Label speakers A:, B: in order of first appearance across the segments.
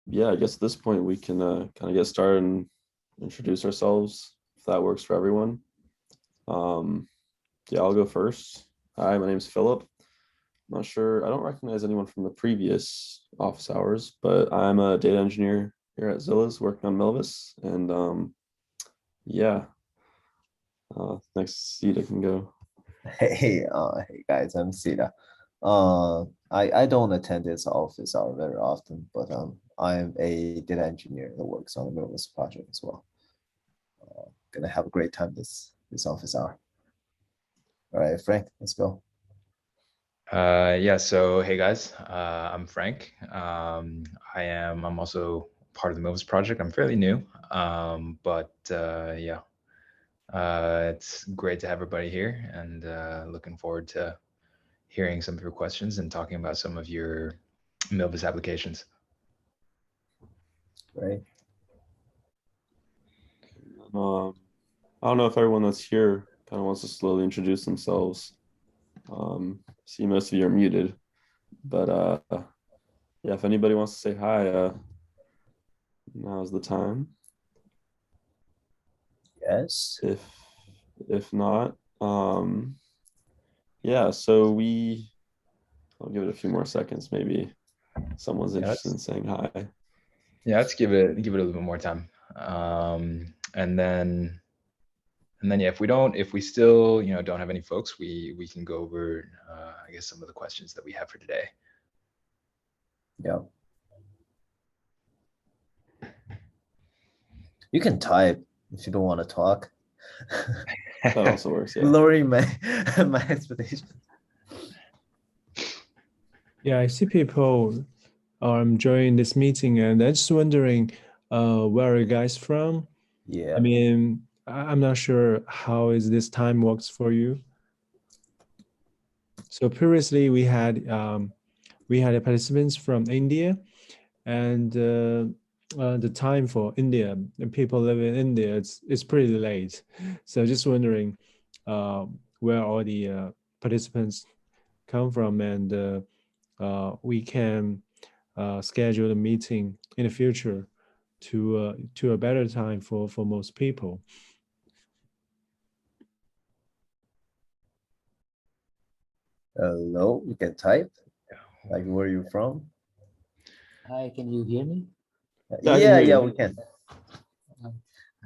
A: Yeah, I guess at this point we can kind of get started and introduce ourselves if that works for everyone. Um, yeah, I'll go first. Hi, my name's Philip. I'm not sure, I don't recognize anyone from the previous office hours, but I'm a data engineer here at Zilla's working on Milvus. And yeah, next Sita can go.
B: Hey guys, I'm Sita. I don't attend this office hour very often, but I'm a data engineer that works on the Milvus project as well. Gonna have a great time this office hour. All right, Frank, let's go.
C: Yeah, so hey guys, I'm Frank. I'm also part of the Milvus project. I'm fairly new, but yeah, it's great to have everybody here and looking forward to hearing some of your questions and talking about some of your Milvus applications.
B: Right.
A: I don't know if everyone that's here kind of wants to slowly introduce themselves. See, most of you are muted, but yeah, if anybody wants to say hi, now's the time.
B: Yes.
A: If not, yeah, so I'll give it a few more seconds. Maybe someone's interested in saying hi.
C: Yeah, let's give it a little bit more time. And then yeah, if we still don't have any folks, we can go over I guess some of the questions that we have for today.
B: Yeah. You can type if you don't want to talk.
A: That also works, yeah.
B: Lowering my expectations.
D: Yeah, I see people are enjoying this meeting, and I'm just wondering, where are you guys from?
B: Yeah.
D: I mean, I'm not sure how is this time works for you. So previously we had participants from India, and the time for India and people living in India, it's pretty late. So just wondering where all the participants come from, and we can schedule a meeting in the future to a better time for most people.
B: Hello, you can type. Like, where are you from?
E: Hi, can you hear me?
B: Yeah, we can.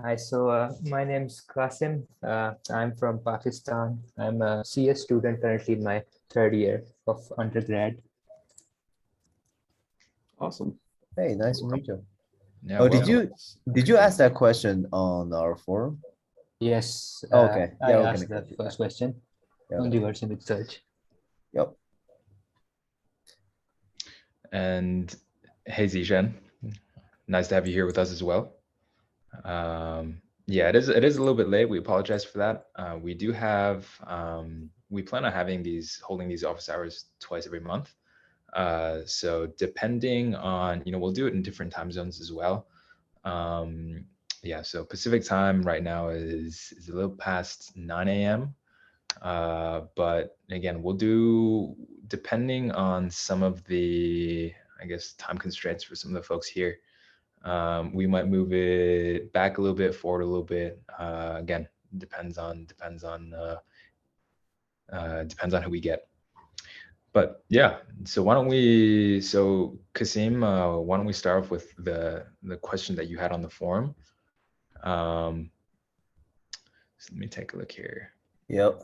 E: Hi, so my name's Qasim. I'm from Pakistan. I'm a CS student currently in my third year of undergrad.
A: Awesome.
B: Hey, nice to meet you.
C: Yeah,
B: Oh,
C: well,
B: did you ask that question on our forum?
E: Yes,
B: Okay.
E: I
B: Yeah, we're
E: asked
B: gonna
E: the first question
B: Yeah.
E: on reverse image search.
B: Yep.
C: And hey Zishan, nice to have you here with us as well. Yeah, it is a little bit late. We apologize for that. We do have we plan on holding these office hours twice every month. So depending on, we'll do it in different time zones as well. Yeah, so Pacific time right now is a little past 9 a.m. But again, we'll do, depending on some of the, I guess, time constraints for some of the folks here, we might move it back a little bit, forward a little bit. Again, depends on who we get. But yeah, so Kasim, why don't we start off with the question that you had on the forum? So let me take a look here.
B: Yep.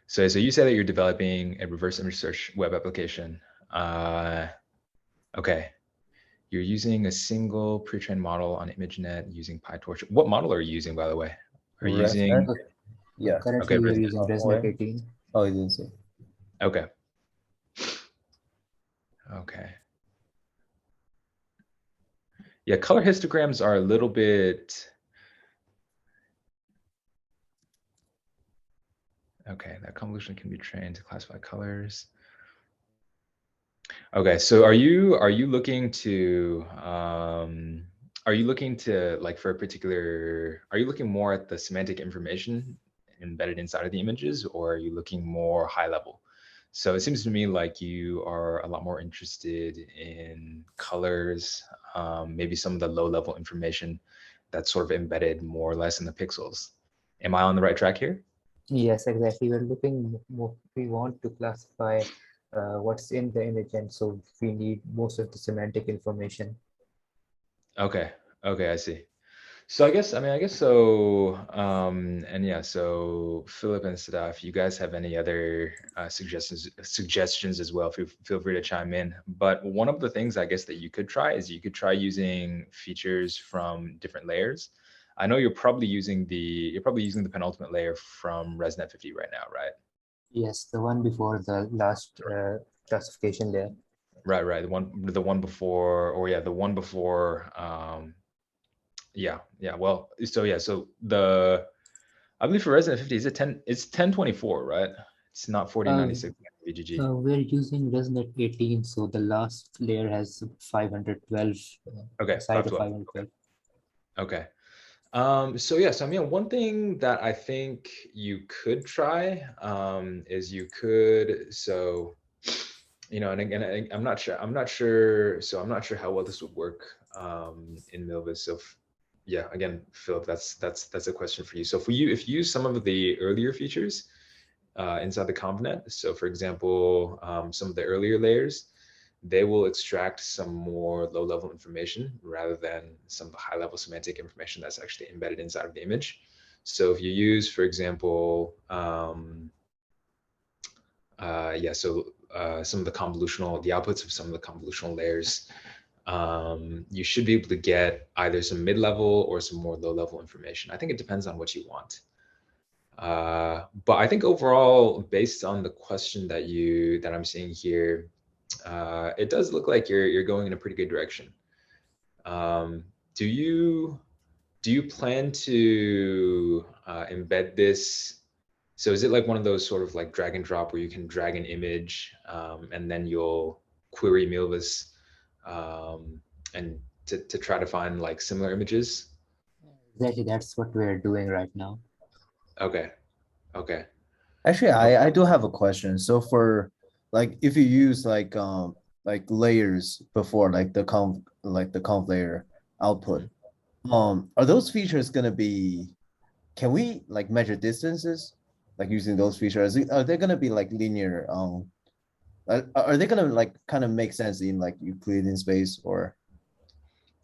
C: So you say that you're developing a reverse image search web application. Okay. You're using a single pre-trained model on ImageNet using PyTorch. What model are you using, by the way? Are you using?
B: Yeah.
E: Currently, we're using ResNet 18.
B: Oh, you didn't see.
C: Okay. Okay. Yeah, color histograms are a little bit. Okay, that convolution can be trained to classify colors. Okay, so are you looking to like for a particular, are you looking more at the semantic information embedded inside of the images, or are you looking more high level? So it seems to me like you are a lot more interested in colors, maybe some of the low level information that's sort of embedded more or less in the pixels. Am I on the right track here?
E: Yes, exactly. We're looking more, we want to classify what's in the image, and so we need most of the semantic information.
C: Okay. Okay, I see. So I guess so. And yeah, so Philip and Sada, if you guys have any other suggestions as well, feel free to chime in. But one of the things I guess that you could try is you could try using features from different layers. I know you're probably using the penultimate layer from ResNet 50 right now, right?
E: Yes, the one before the last classification layer.
C: Right. The one before, or yeah, the one before. Yeah. Well, so I believe for Resident 50, is it 10? It's 1024, right? It's not 4096 VGG.
E: We're using ResNet 18, so the last layer has 512.
C: Okay,
E: Side of
C: 512.
E: 512.
C: Okay. So yeah, so I mean, one thing that I think you could try is you could, so and again, I'm not sure how well this would work in Milvus. So yeah, again, Philip, that's a question for you. So if you use some of the earlier features inside the ConvNet, so for example, some of the earlier layers, they will extract some more low-level information rather than some of the high-level semantic information that's actually embedded inside of the image. So if you use, for example, some of the outputs of some of the convolutional layers, you should be able to get either some mid-level or some more low-level information. I think it depends on what you want. But I think overall, based on the question that I'm seeing here, it does look like you're going in a pretty good direction. Do you plan to embed this? So is it like one of those sort of like drag and drop where you can drag an image and then you'll query Milvus and to try to find like similar images?
E: Exactly, that's what we're doing right now.
C: Okay.
B: Actually, I do have a question. So for like if you use like layers before like the conv layer output, are those features gonna be, can we like measure distances like using those features? Are they gonna be like linear? Are they gonna like kind of make sense in like Euclidean space or?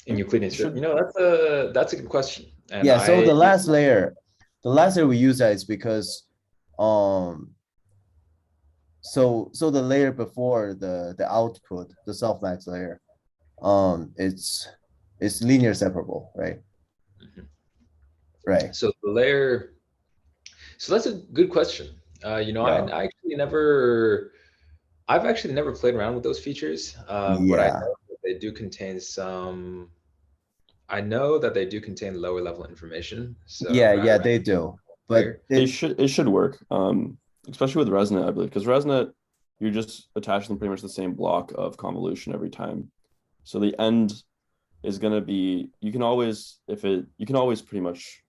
C: In Euclidean space, that's a good question. And
B: yeah, so the last layer we use that is because so the layer before the output, the softmax layer, it's linear separable, right?
C: Mhm.
B: Right.
C: So the layer, so that's a good question. I've actually never played around with those features, but I know that they do contain lower level information. So
B: yeah, they do, but
A: it should work, especially with ResNet, I believe, because ResNet, you're just attaching pretty much the same block of convolution every time. So the end is going to be, you can always pretty much,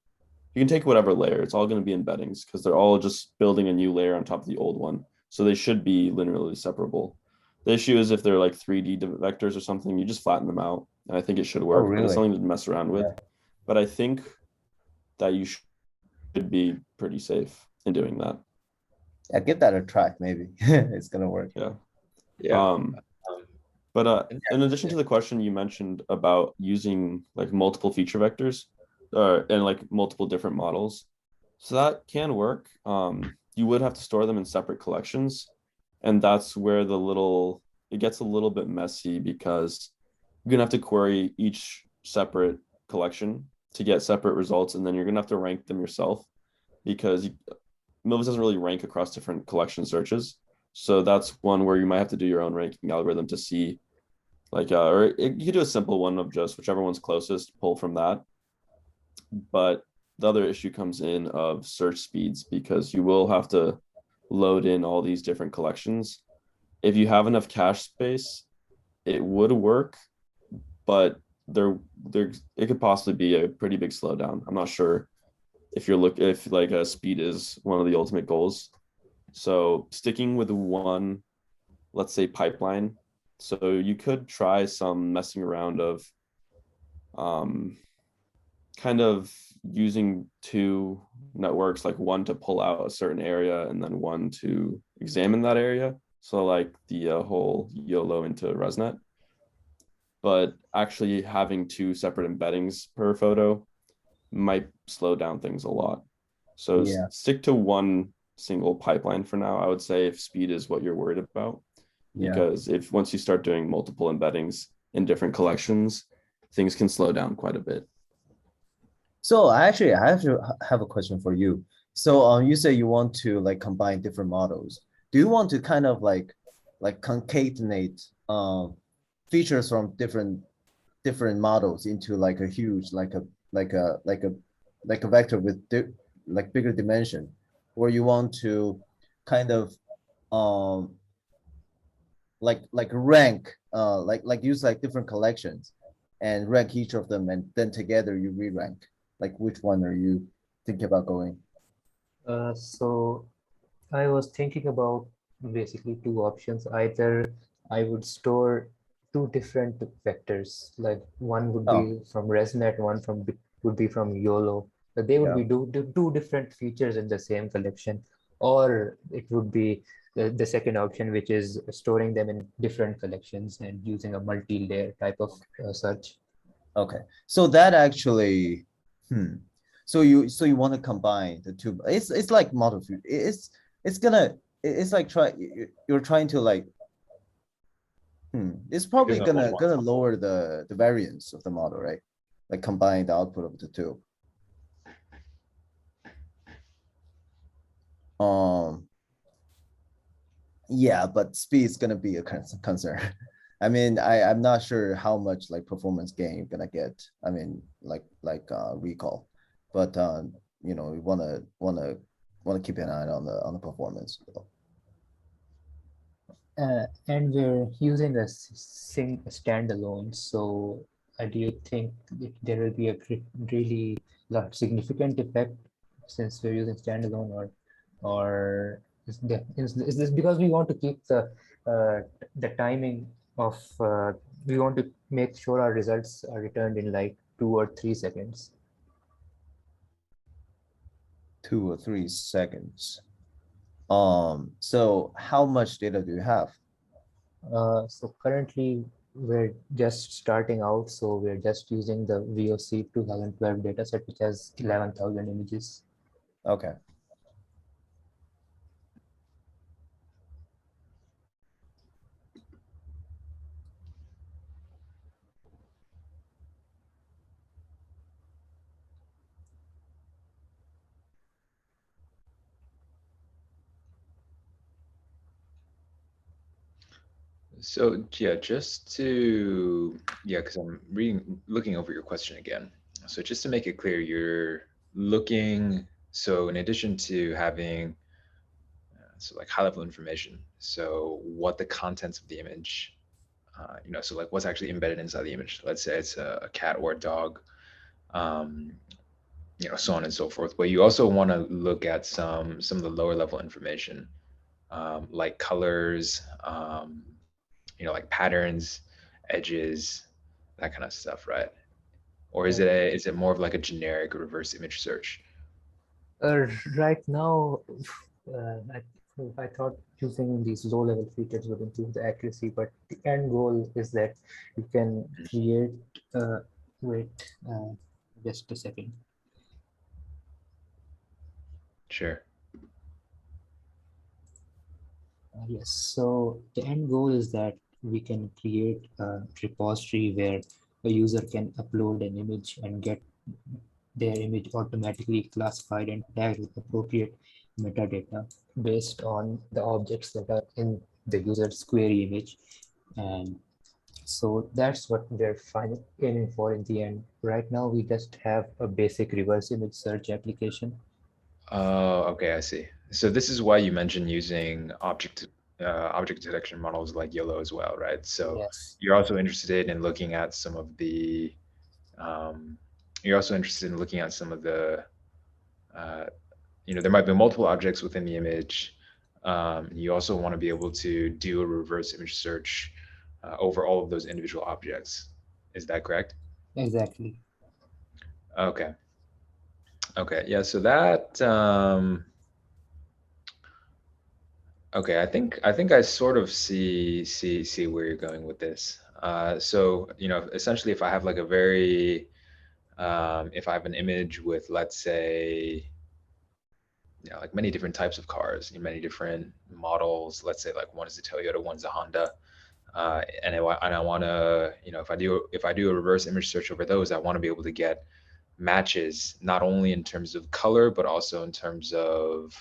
A: you can take whatever layer, it's all going to be embeddings because they're all just building a new layer on top of the old one. So they should be linearly separable. The issue is if they're like 3D vectors or something, you just flatten them out. And I think it should work, but it's something to mess around with. But I think that you should be pretty safe in doing that.
B: Yeah, give that a try, maybe. It's going to work.
A: Yeah. But in addition to the question you mentioned about using like multiple feature vectors and like multiple different models, so that can work. You would have to store them in separate collections, and that's where it gets a little bit messy because you're gonna have to query each separate collection to get separate results, and then you're gonna have to rank them yourself because Milvus doesn't really rank across different collection searches. So that's one where you might have to do your own ranking algorithm to see, like, you could do a simple one of just whichever one's closest, pull from that. But the other issue comes in of search speeds because you will have to load in all these different collections. If you have enough cache space, it would work, but it could possibly be a pretty big slowdown. I'm not sure if like speed is one of the ultimate goals. So sticking with one, let's say pipeline. So you could try some messing around of kind of using two networks, like one to pull out a certain area and then one to examine that area. So like the whole YOLO into ResNet. But actually having two separate embeddings per photo might slow down things a lot. So
B: Yeah.
A: stick to one single pipeline for now, I would say, if speed is what you're worried about.
B: Yeah.
A: Because if once you start doing multiple embeddings in different collections, things can slow down quite a bit.
B: So I have a question for you. So you say you want to like combine different models. Do you want to kind of like concatenate features from different models into like a huge like a vector with like bigger dimension, or you want to kind of like rank like use like different collections and rank each of them, and then together you re-rank? Like which one are you thinking about going?
E: So I was thinking about basically two options. Either I would store two different vectors, like one would
B: Oh,
E: be from ResNet, one would be from YOLO. But they would
B: yeah.
E: be two different features in the same collection, or it would be the second option, which is storing them in different collections and using a multi-layer type of search.
B: Okay. So that actually, So you want to combine the two. It's like model fusion. It's like you're trying to like it's probably
C: Because of
B: gonna lower the variance of the model, right? Like combine the output of the two. Yeah, but speed is gonna be a concern. I mean, I'm not sure how much like performance gain you're gonna get. I mean, like recall, but you know, you wanna keep an eye on the performance.
E: And we're using a standalone. So do you think there will be a really significant effect since we're using standalone, or is this because we want to keep the timing of we want to make sure our results are returned in like 2 or 3 seconds?
B: 2 or 3 seconds. So how much data do you have?
E: So currently we're just starting out, so we're just using the VOC 2012 dataset, which has 11,000 images.
B: Okay.
C: So yeah, because I'm looking over your question again. So just to make it clear, you're looking, so in addition to having so like high level information, so what the contents of the image, so like what's actually embedded inside the image. Let's say it's a cat or a dog, so on and so forth. But you also want to look at some of the lower level information, like colors, like patterns, edges, that kind of stuff, right? Or is it more of like a generic reverse image search?
E: Right now, I thought using these low-level features would improve the accuracy, but the end goal is that you can create. Wait, just a second.
C: Sure.
E: Yes, so the end goal is that we can create a repository where a user can upload an image and get their image automatically classified and tagged with appropriate metadata based on the objects that are in the user's query image. And so that's what we're aiming for in the end. Right now, we just have a basic reverse image search application.
C: Oh, okay, I see. So this is why you mentioned using object detection models like YOLO as well, right? So
E: Yes.
C: you're also interested in looking at some of the there might be multiple objects within the image. You also want to be able to do a reverse image search over all of those individual objects. Is that correct?
E: Exactly.
C: Okay. Okay. Yeah. So that. Okay. I think I sort of see where you're going with this. So essentially, if I have like a very if I have an image with, let's say, like many different types of cars, many different models. Let's say like one is a Toyota, one's a Honda, and I want to, if I do a reverse image search over those, I want to be able to get matches not only in terms of color but also in terms of,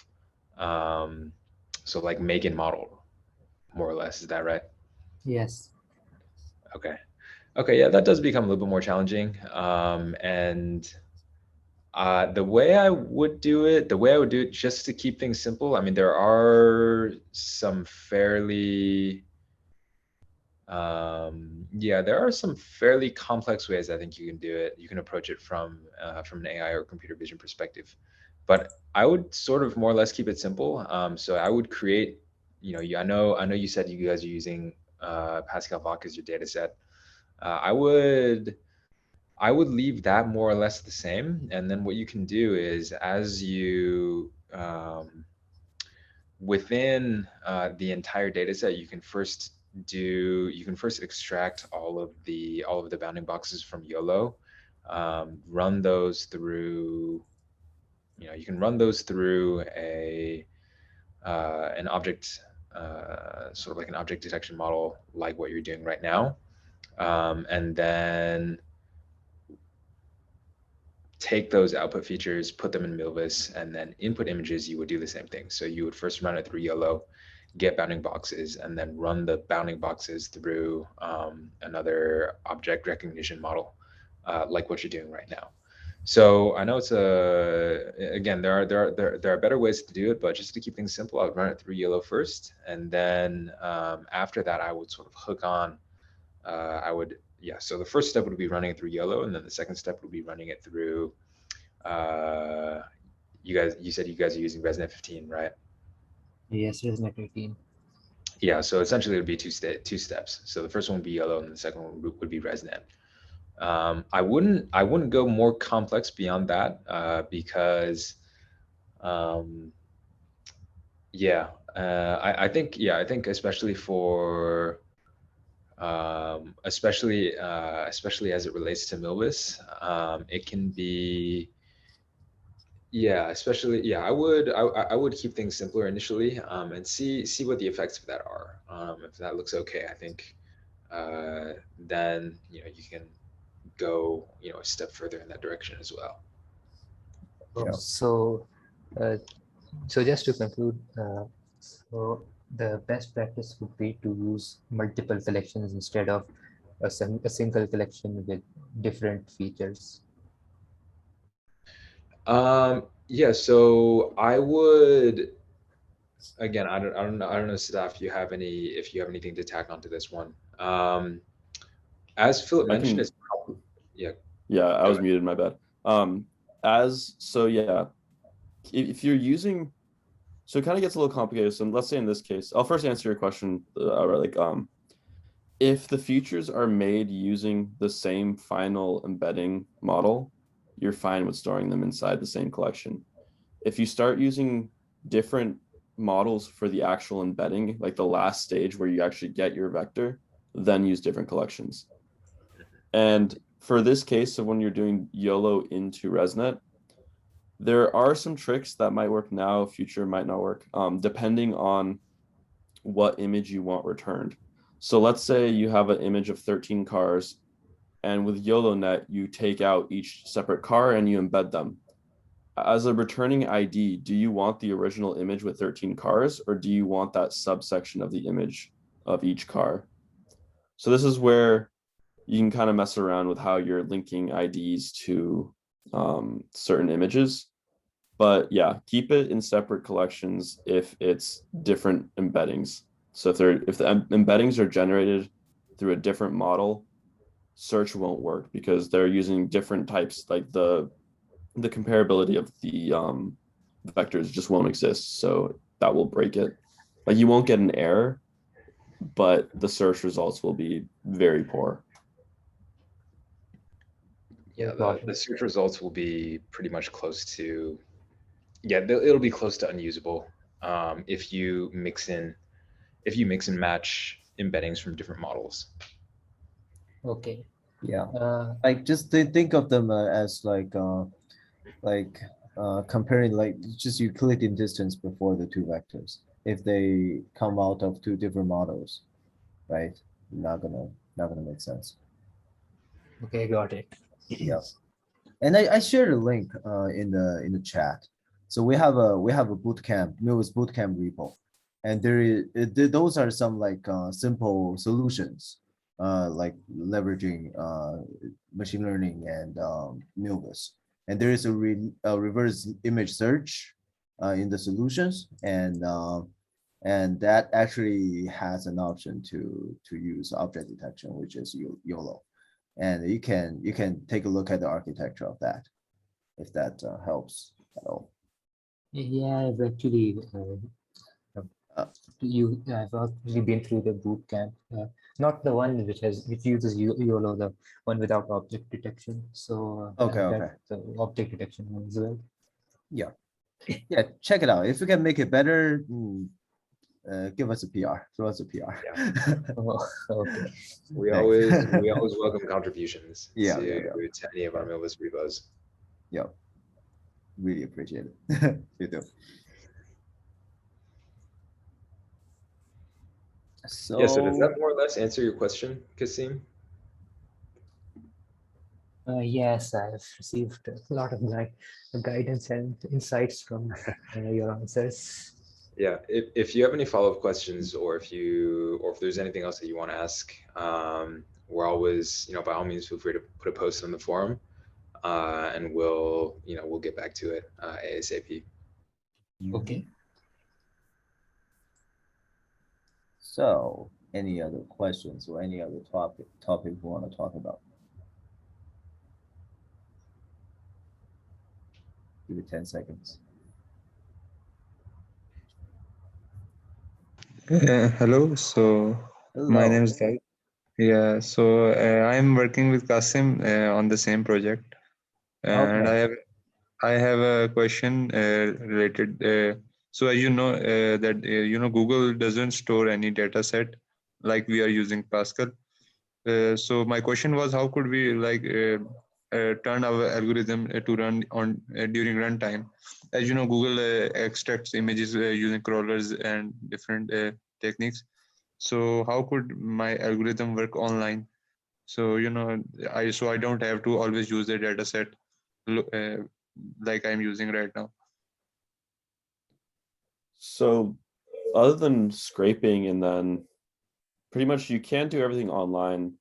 C: so like make and model, more or less. Is that right?
E: Yes.
C: Okay. Okay. Yeah, that does become a little bit more challenging. And the way I would do it, just to keep things simple, I mean, there are some fairly, there are some fairly complex ways I think you can do it. You can approach it from an AI or computer vision perspective, but I would sort of more or less keep it simple. So I would create, I know you said you guys are using Pascal Vac as your data set. I would leave that more or less the same. And then what you can do is, as you within the entire data set, you can first extract all of the bounding boxes from YOLO, run those through, you can run those through an object, sort of like an object detection model, like what you're doing right now. And then take those output features, put them in Milvus, and then input images, you would do the same thing. So you would first run it through YOLO, get bounding boxes, and then run the bounding boxes through another object recognition model, like what you're doing right now. So I know it's again, there are better ways to do it, but just to keep things simple, I would run it through YOLO first, and then after that, I would sort of hook on. So the first step would be running it through YOLO, and then the second step would be running it through. You said you guys are using ResNet 15, right?
E: Yes, ResNet 18.
C: Yeah. So essentially, it would be two steps. So the first one would be YOLO, and the second one would be ResNet. I wouldn't go more complex beyond that because, I think especially for. Especially as it relates to Milvus, it can be, I would keep things simpler initially, and see what the effects of that are. If that looks okay, I think then you can go a step further in that direction as well.
B: Yeah.
E: So, so just to conclude, so the best practice would be to use multiple collections instead of a single collection with different features.
C: So I would, again, I don't know, Steph, if you have anything to tack onto this one. As Philip mentioned, it's
A: I was muted, my bad. If you're using, so it kind of gets a little complicated. So let's say in this case, I'll first answer your question. If the features are made using the same final embedding model, you're fine with storing them inside the same collection. If you start using different models for the actual embedding, like the last stage where you actually get your vector, then use different collections. And for this case of when you're doing YOLO into ResNet, there are some tricks that might work now, future might not work, depending on what image you want returned. So let's say you have an image of 13 cars, and with YOLONet, you take out each separate car and you embed them. As a returning ID, do you want the original image with 13 cars, or do you want that subsection of the image of each car? So this is where you can kind of mess around with how you're linking IDs to certain images. But yeah, keep it in separate collections if it's different embeddings. So if the embeddings are generated through a different model, search won't work because they're using different types. Like the comparability of the vectors just won't exist. So that will break it. Like you won't get an error, but the search results will be very poor.
C: Yeah,
E: Got
C: the
E: it.
C: search results will be pretty much close to, yeah, it'll be close to unusable if you mix in match embeddings from different models.
E: Okay.
B: Yeah,
E: Uh,
B: like just think of them as like comparing like just Euclidean distance before the two vectors. If they come out of two different models, right? Not gonna make sense.
E: okay, got it.
B: Yeah. And I shared a link in the chat. So we have a bootcamp, Milvus bootcamp repo, and those are some like simple solutions, like leveraging machine learning and Milvus. And there is a reverse image search in the solutions, and that actually has an option to use object detection, which is YOLO. And you can take a look at the architecture of that, if that helps at all.
E: Yeah, I've actually I've actually been through the boot camp. Not the one which uses YOLO, the one without object detection. So
B: Okay,
E: I've had
B: okay.
E: the object detection one as well.
B: Yeah, yeah. Check it out. If you can make it better, give us a PR. Throw us a PR.
E: Oh, okay.
C: We
B: Thanks.
C: always welcome contributions
B: Yeah,
C: to,
B: yeah, yeah.
C: to any of our Milvus repos.
B: Yeah. Really appreciate it. You do.
C: Yeah, so does that
B: So
C: more or less answer your question, Kasim?
E: Yes, I've received a lot of guidance and insights from your answers.
C: Yeah, if you have any follow-up questions, or if there's anything else that you want to ask, we're always, by all means, feel free to put a post on the forum, and we'll get back to it ASAP.
E: Okay.
B: so any other questions or any other topic we want to talk about? Give it 10 seconds.
F: Hello, so my
B: Hello.
F: name is Dai. Yeah, so I'm working with Kasim on the same project, and
B: Okay.
F: I have a question related. So as you know that Google doesn't store any data set like we are using Pascal. So my question was, how could we like turn our algorithm to run on during runtime? As you know, Google extracts images using crawlers and different techniques. So how could my algorithm work online? So I don't have to always use the data set like I'm using right now.
A: So other than scraping, and then pretty much you can do everything online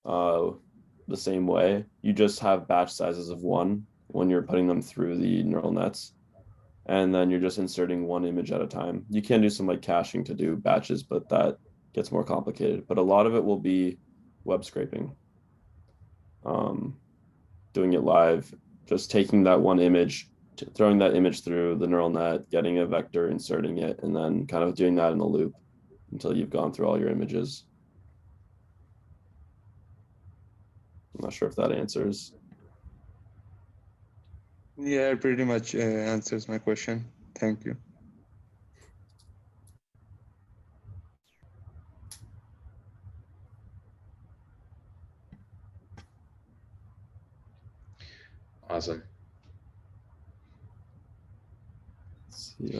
A: the same way. You just have batch sizes of one when you're putting them through the neural nets, and then you're just inserting one image at a time. You can do some like caching to do batches, but that gets more complicated. But a lot of it will be web scraping, doing it live, just taking that one image, throwing that image through the neural net, getting a vector, inserting it, and then kind of doing that in a loop until you've gone through all your images. I'm not sure if that answers.
F: Yeah, it pretty much answers my question. Thank you.
C: Awesome.
A: Let's see,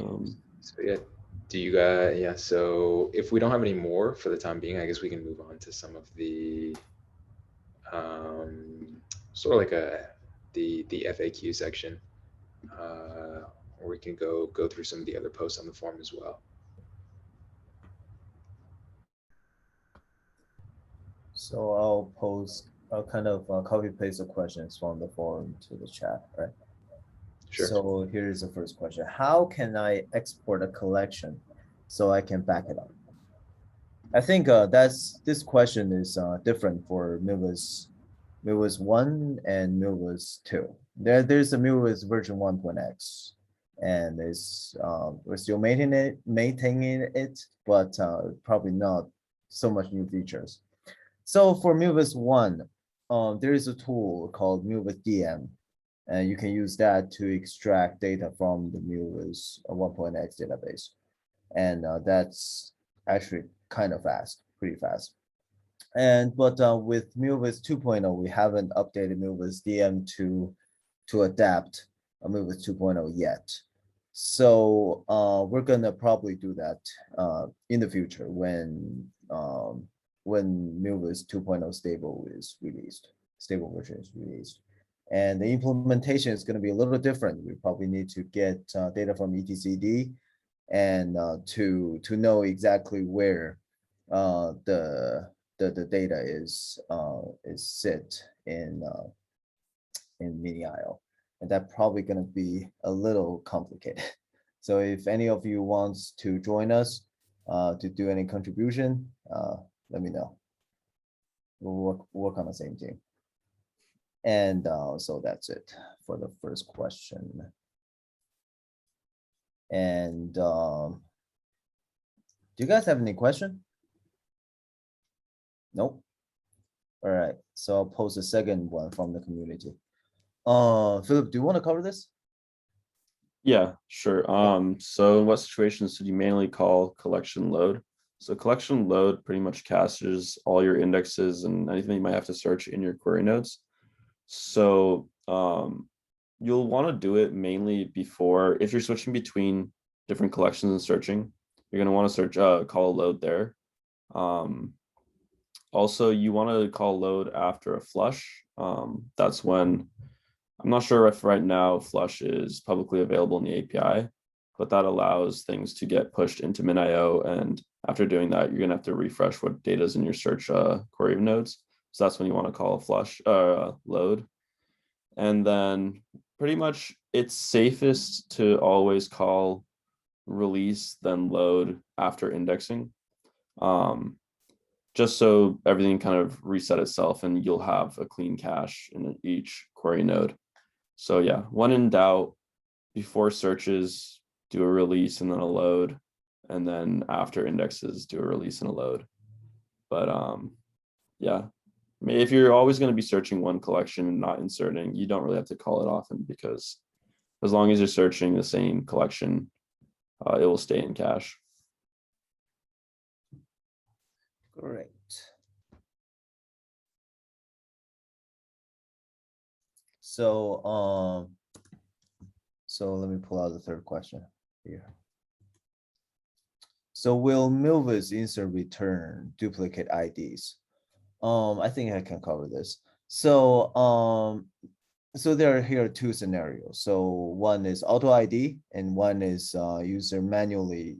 C: So yeah, so if we don't have any more for the time being, I guess we can move on to some of the sort of like the FAQ section, or we can go through some of the other posts on the forum as well.
B: So I'll kind of copy paste the questions from the forum to the chat, right?
C: Sure.
B: So here's the first question. How can I export a collection so I can back it up? I think this question is different for Milvus 1 and Milvus 2. There's a Milvus version 1.x and we're still maintaining it, but probably not so much new features. So for Milvus 1, there is a tool called Milvus DM, and you can use that to extract data from the Milvus 1.x database. And that's actually kind of fast, pretty fast. But with Milvus 2.0, we haven't updated Milvus DM to adapt Milvus 2.0 yet. So we're gonna probably do that in the future when Milvus 2.0 stable version is released. And the implementation is going to be a little different. We probably need to get data from etcd and to know exactly where the data is sit in mini-IO, and that's probably going to be a little complicated. So if any of you wants to join us to do any contribution, let me know. We'll work on the same team. And so that's it for the first question. And do you guys have any question? Nope. All right, so I'll post a second one from the community. Philip, do you want to cover this?
A: Yeah, sure. So in what situations did you mainly call collection load? So collection load pretty much caches all your indexes and anything you might have to search in your query nodes. So you'll want to do it mainly before, if you're switching between different collections and searching, you're going to want to search call a load there. Also, you want to call load after a flush. That's when, I'm not sure if right now flush is publicly available in the API, but that allows things to get pushed into MinIO. And after doing that, you're going to have to refresh what data is in your search query nodes. So that's when you want to call a flush load. And then pretty much it's safest to always call release then load after indexing. Just so everything kind of reset itself and you'll have a clean cache in each query node. So yeah, when in doubt, before searches, do a release and then a load, and then after indexes, do a release and a load. But yeah, if you're always going to be searching one collection and not inserting, you don't really have to call it often, because as long as you're searching the same collection, it will stay in cache.
B: Great. So so let me pull out the third question here. So will Milvus insert return duplicate IDs? I think I can cover this. So so there are here two scenarios. So one is auto ID and one is user manually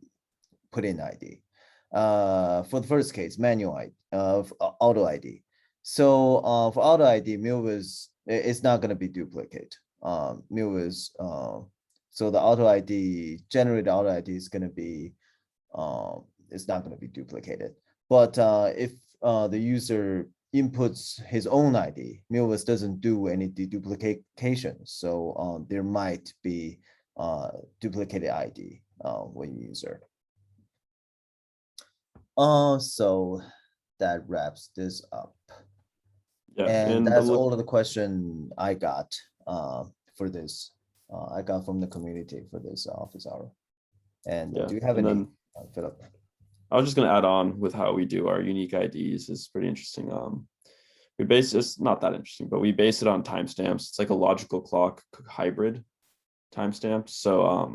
B: put in ID. For the first case, manual ID, auto ID. So for auto ID, Milvus, it's not going to be duplicate. Milvus, so the auto ID, generated auto ID is going to be, it's not going to be duplicated. But if the user inputs his own ID, Milvus doesn't do any deduplication. So there might be duplicated ID when you insert. So that wraps this up.
A: Yeah,
B: and that's all of the question I got for this. I got from the community for this office hour. And
A: yeah,
B: do you have any, Philip?
A: I was just going to add on with how we do our unique IDs is pretty interesting. We base it's not that interesting, but we base it on timestamps. It's like a logical clock hybrid timestamp. So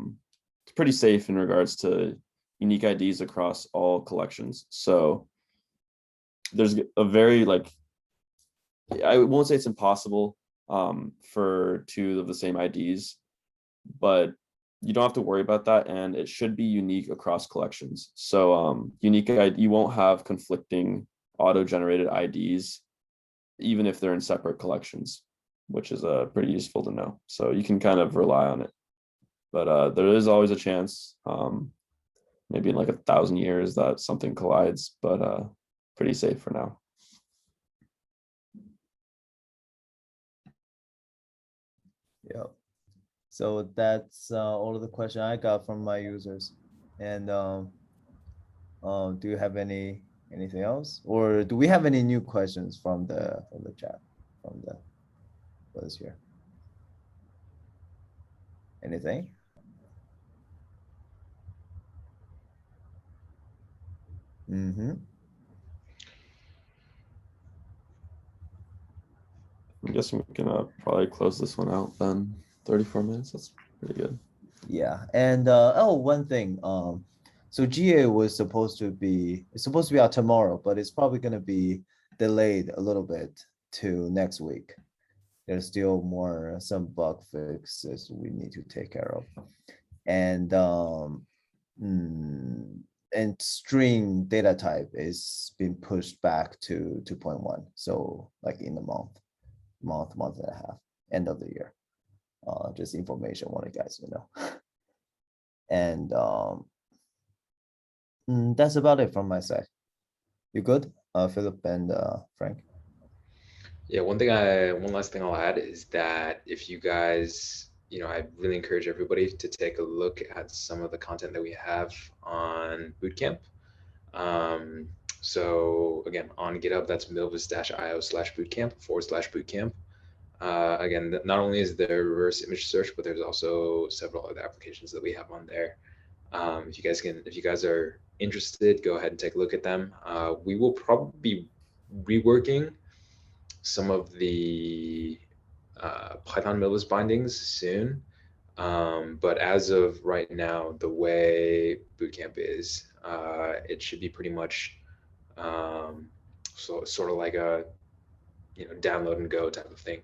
A: it's pretty safe in regards to unique IDs across all collections. So there's a very, like, I won't say it's impossible for two of the same IDs, but you don't have to worry about that, and it should be unique across collections. So unique ID, you won't have conflicting auto-generated IDs, even if they're in separate collections, which is pretty useful to know. So you can kind of rely on it, but there is always a chance, maybe in like 1,000 years, that something collides, but pretty safe for now.
B: Yeah. So that's all of the question I got from my users. And do you have anything else, or do we have any new questions from the chat from the others here? Anything? Mm-hmm.
A: I'm guessing we can probably close this one out then. 34 minutes. That's pretty good.
B: Yeah, and oh, one thing. So GA was supposed to be out tomorrow, but it's probably going to be delayed a little bit to next week. There's still some bug fixes we need to take care of, and and string data type is being pushed back to 2.1. So like in a month and a half, end of the year. Just information, want you guys to know. And that's about it from my side. You good, Philip and Frank?
C: Yeah, one last thing I'll add is that if you guys, I really encourage everybody to take a look at some of the content that we have on Bootcamp. So again, on GitHub, that's milvus-io/bootcamp/bootcamp. Again, not only is there reverse image search, but there's also several other applications that we have on there. If you guys are interested, go ahead and take a look at them. We will probably be reworking some of the Python Milvus bindings soon. But as of right now, the way Bootcamp is, it should be pretty much sort of like a download and go type of thing.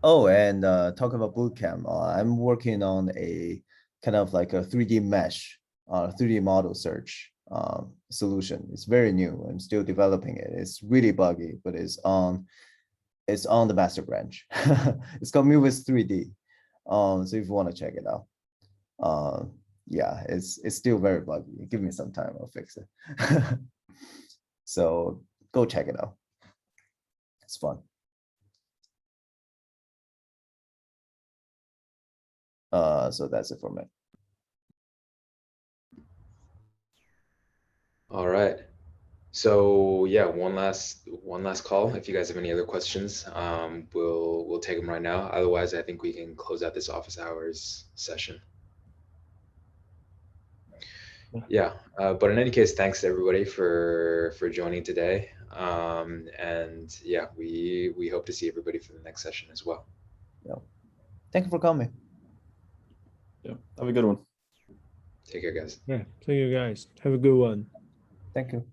B: Oh, and talking about Bootcamp, I'm working on a kind of like a 3D mesh, 3D model search solution. It's very new. I'm still developing it. It's really buggy, but it's on the master branch. It's called Milvus 3D. So if you want to check it out, yeah, it's still very buggy. Give me some time, I'll fix it. So go check it out. It's fun. So that's it for me.
C: All right. So yeah, one last call. If you guys have any other questions, we'll take them right now. Otherwise, I think we can close out this office hours session. Yeah, but in any case, thanks to everybody for joining today. And yeah, we hope to see everybody for the next session as well.
B: Yeah. Thank you for coming.
A: Yeah, have a good one.
C: Take care, guys.
D: Yeah, thank you guys. Have a good one.
B: Thank you.